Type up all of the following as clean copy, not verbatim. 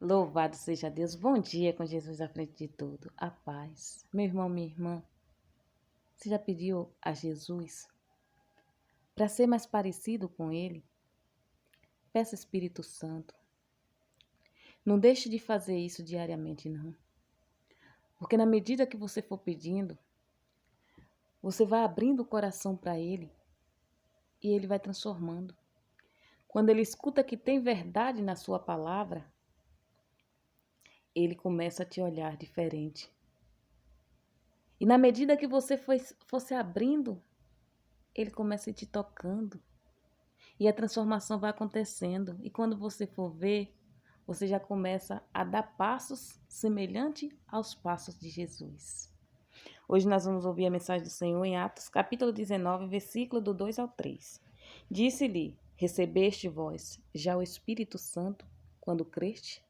Louvado seja Deus. Bom dia com Jesus à frente de tudo. A paz. Meu irmão, minha irmã, você já pediu a Jesus para ser mais parecido com Ele? Peça Espírito Santo. Não deixe de fazer isso diariamente, não. Porque na medida que você for pedindo, você vai abrindo o coração para Ele e Ele vai transformando. Quando Ele escuta que tem verdade na sua palavra, Ele começa a te olhar diferente. E na medida que você for se abrindo, Ele começa a te tocando. E a transformação vai acontecendo. E quando você for ver, você já começa a dar passos semelhantes aos passos de Jesus. Hoje nós vamos ouvir a mensagem do Senhor em Atos, capítulo 19, versículo do 2 ao 3. Disse-lhe: recebeste vós já o Espírito Santo quando creste?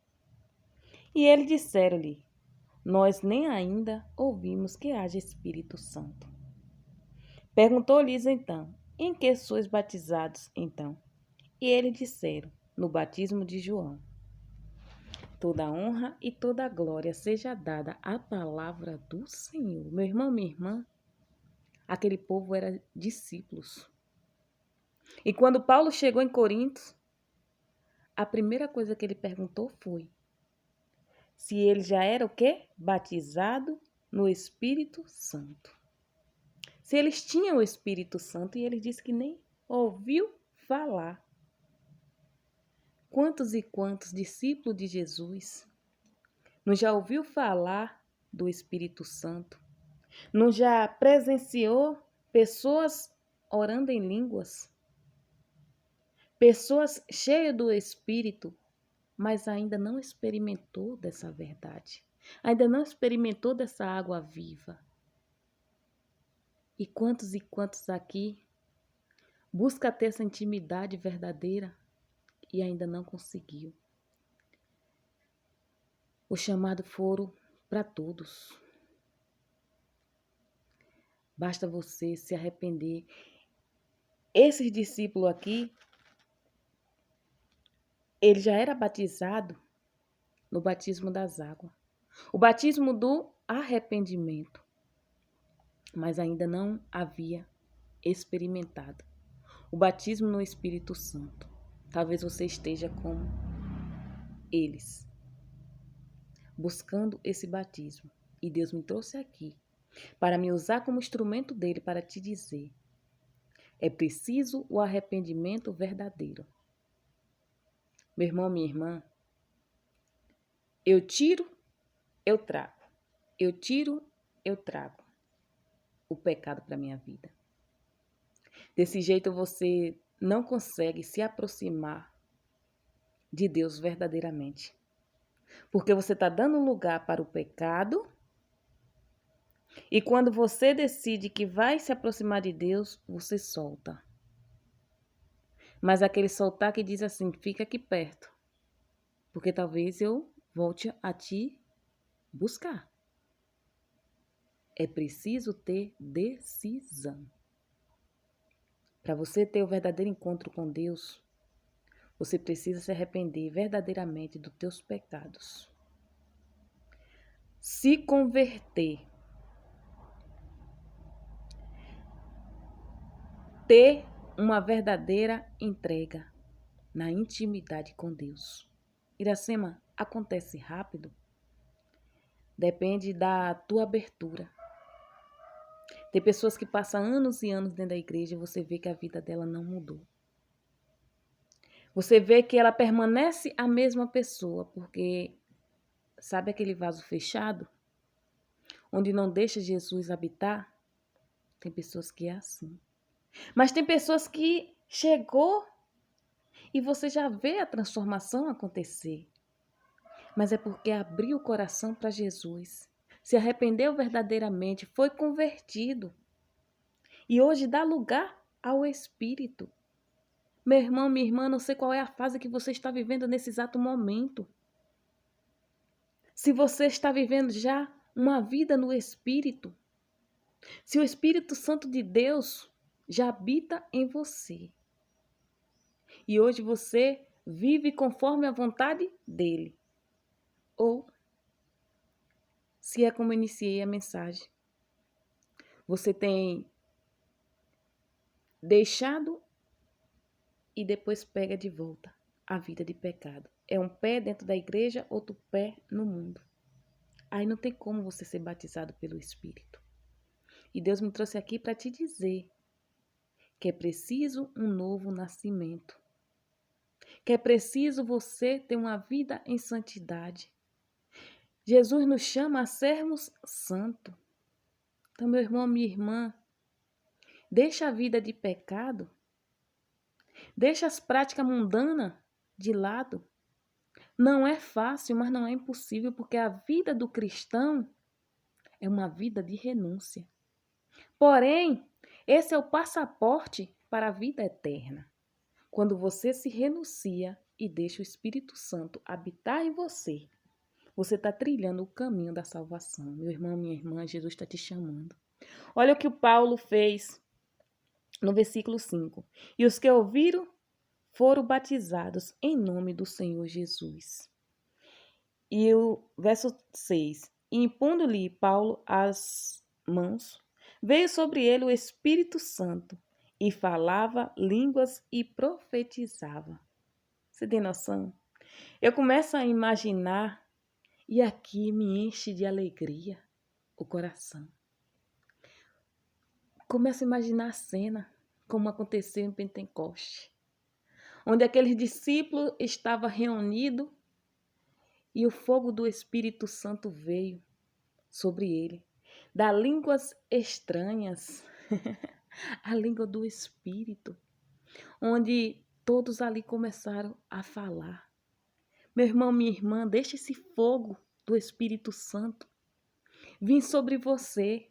E ele disseram-lhe: nós nem ainda ouvimos que haja Espírito Santo. Perguntou-lhes então: em que sois batizados então? E eles disseram: no batismo de João. Toda honra e toda glória seja dada à palavra do Senhor. Meu irmão, minha irmã, aquele povo era discípulos. E quando Paulo chegou em Corinto, a primeira coisa que ele perguntou foi se ele já era o quê? Batizado no Espírito Santo. Se eles tinham o Espírito Santo, e ele disse que nem ouviu falar. Quantos e quantos discípulos de Jesus não já ouviu falar do Espírito Santo? Não já presenciou pessoas orando em línguas? Pessoas cheias do Espírito, mas ainda não experimentou dessa verdade. Ainda não experimentou dessa água viva. E quantos aqui busca ter essa intimidade verdadeira e ainda não conseguiu? O chamado foram para todos. Basta você se arrepender. Esses discípulos aqui, ele já era batizado no batismo das águas. O batismo do arrependimento. Mas ainda não havia experimentado o batismo no Espírito Santo. Talvez você esteja como eles, buscando esse batismo. E Deus me trouxe aqui para me usar como instrumento dele para te dizer: é preciso o arrependimento verdadeiro. Meu irmão, minha irmã, eu tiro, eu trago. Eu tiro, eu trago o pecado para a minha vida. Desse jeito você não consegue se aproximar de Deus verdadeiramente. Porque você está dando lugar para o pecado. E quando você decide que vai se aproximar de Deus, você solta. Mas aquele soltar que diz assim: fica aqui perto. Porque talvez eu volte a te buscar. É preciso ter decisão. Para você ter o verdadeiro encontro com Deus, você precisa se arrepender verdadeiramente dos teus pecados. Se converter. Ter uma verdadeira entrega na intimidade com Deus. Iracema, acontece rápido? Depende da tua abertura. Tem pessoas que passam anos e anos dentro da igreja e você vê que a vida dela não mudou. Você vê que ela permanece a mesma pessoa, porque sabe aquele vaso fechado? Onde não deixa Jesus habitar? Tem pessoas que é assim. Mas tem pessoas que chegou e você já vê a transformação acontecer. Mas é porque abriu o coração para Jesus, se arrependeu verdadeiramente, foi convertido. E hoje dá lugar ao Espírito. Meu irmão, minha irmã, não sei qual é a fase que você está vivendo nesse exato momento. Se você está vivendo já uma vida no Espírito, se o Espírito Santo de Deus já habita em você, e hoje você vive conforme a vontade dele, Ou, se é como eu iniciei a mensagem, você tem deixado e depois pega de volta a vida de pecado. É um pé dentro da igreja, outro pé no mundo. Aí não tem como você ser batizado pelo Espírito. E Deus me trouxe aqui para te dizer que é preciso um novo nascimento. Que é preciso você ter uma vida em santidade. Jesus nos chama a sermos santos. Então, meu irmão, minha irmã, deixa a vida de pecado, deixa as práticas mundanas de lado. Não é fácil, mas não é impossível, porque a vida do cristão é uma vida de renúncia. Porém, esse é o passaporte para a vida eterna. Quando você se renuncia e deixa o Espírito Santo habitar em você, você está trilhando o caminho da salvação. Meu irmão, minha irmã, Jesus está te chamando. Olha o que o Paulo fez no versículo 5. E os que ouviram foram batizados em nome do Senhor Jesus. E o verso 6. E impondo-lhe Paulo as mãos, veio sobre ele o Espírito Santo e falava línguas e profetizava. Você tem noção? Eu começo a imaginar e aqui me enche de alegria o coração. Começo a imaginar a cena como aconteceu em Pentecoste, onde aqueles discípulos estavam reunidos e o fogo do Espírito Santo veio sobre ele, da línguas estranhas, a língua do Espírito, onde todos ali começaram a falar. Meu irmão, minha irmã, deixa esse fogo do Espírito Santo vir sobre você,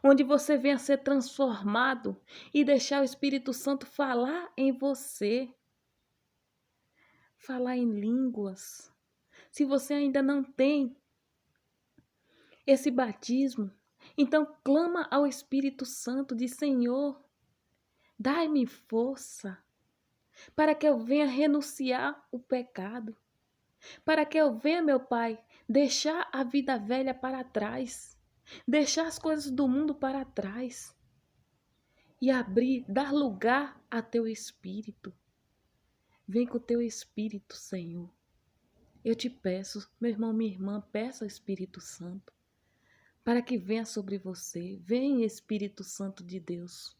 onde você venha ser transformado e deixar o Espírito Santo falar em você, falar em línguas. Se você ainda não tem esse batismo, então clama ao Espírito Santo, diz: Senhor, dai-me força para que eu venha renunciar o pecado, para que eu venha, meu Pai, deixar a vida velha para trás, deixar as coisas do mundo para trás e abrir, dar lugar a teu Espírito. Vem com o teu Espírito, Senhor. Eu te peço, meu irmão, minha irmã, peça ao Espírito Santo para que venha sobre você. Vem, Espírito Santo de Deus.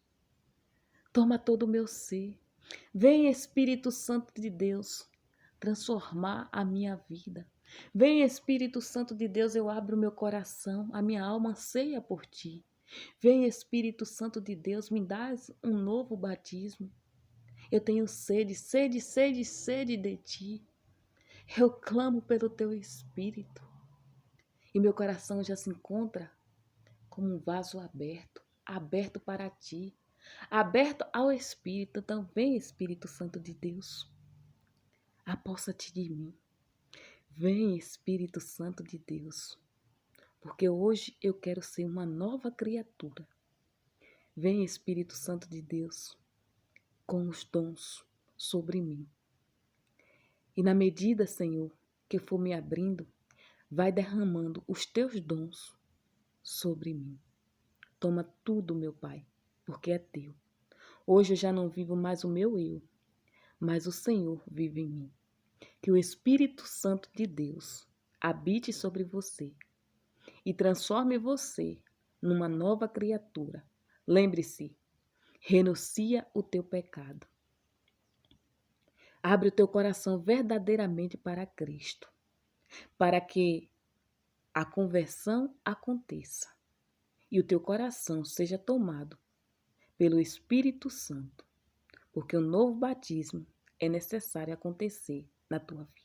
Toma todo o meu ser. Vem, Espírito Santo de Deus, transformar a minha vida. Vem, Espírito Santo de Deus, eu abro o meu coração, a minha alma anseia por ti. Vem, Espírito Santo de Deus, me dás um novo batismo. Eu tenho sede, sede, sede, sede de ti. Eu clamo pelo teu Espírito. E meu coração já se encontra como um vaso aberto, aberto para ti, aberto ao Espírito. Também, Espírito Santo de Deus, apossa-te de mim. Vem, Espírito Santo de Deus, porque hoje eu quero ser uma nova criatura. Vem, Espírito Santo de Deus, com os dons sobre mim. E na medida, Senhor, que eu for me abrindo, vai derramando os teus dons sobre mim. Toma tudo, meu Pai, porque é teu. Hoje eu já não vivo mais o meu eu, mas o Senhor vive em mim. Que o Espírito Santo de Deus habite sobre você e transforme você numa nova criatura. Lembre-se, renuncia o teu pecado. Abre o teu coração verdadeiramente para Cristo, para que a conversão aconteça e o teu coração seja tomado pelo Espírito Santo, porque o novo batismo é necessário acontecer na tua vida.